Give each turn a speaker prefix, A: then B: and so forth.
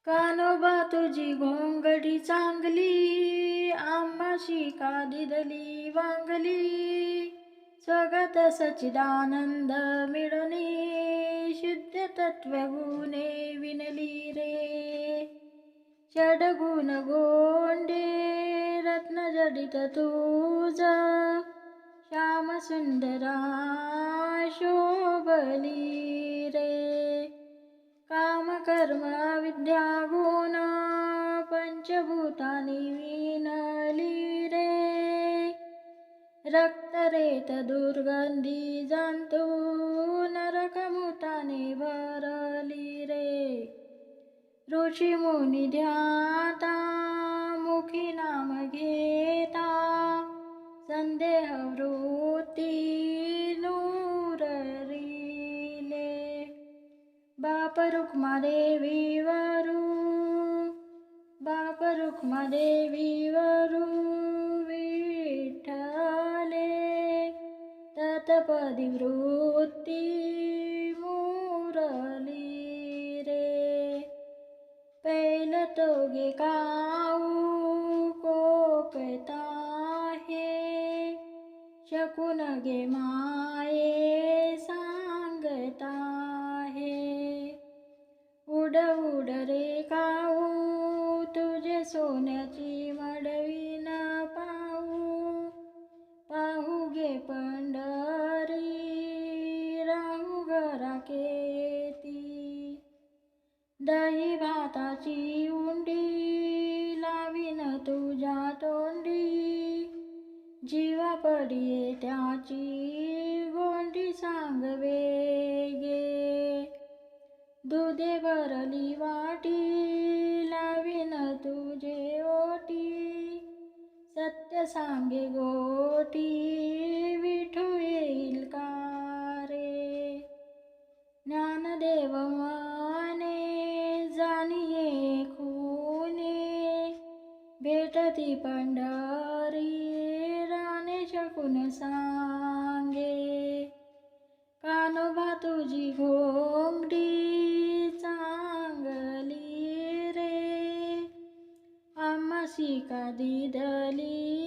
A: कानोबा तुझी घोंगडी चांगली, आम्हाशी का दिदली वांगली. स्वगत सच्चिदानंद मिळणी, शुद्ध तत्वगुणे विनली रे. षडगुण गोंडे रत्न जडित तुझ, श्याम सुंदरा शोभली रे. काम कर्म विद्या गुण पंचभूतानी विनली रे. रक्तरेत दुर्गंधी जंतू नरकमुताने भरली रे. ऋषी मुनी ध्याता मुखी नाम घेता, संदेह वृत्ती नूररिले. बाप रुक्मादेवी वरू विठ्ठले, तत्पदी वृत्ती मुरली रे. पैल तोगे काऊ कोकता हे, शकून गे माये सांगता हे. उड उड रे काऊ तुझे सोन्याची मडवी न पाहू. पाहू गे पंढरी राहू घरा केती. दही भाताची उंडी लावीन तुझ्या तोंडी. जीवा पडिये त्याची गोंडी सांगवे गे. दुधे भरली वाटी लावीन तुझे ओटी. सत्य सांगे गोटी विठू येईल का रे. ज्ञानदेव माने जाणिये खूने, भेटती पंढरी राणे शकून सांगे. कानोबा तुझी घोंगडी चांगली रे, आम्हाशी का दिदली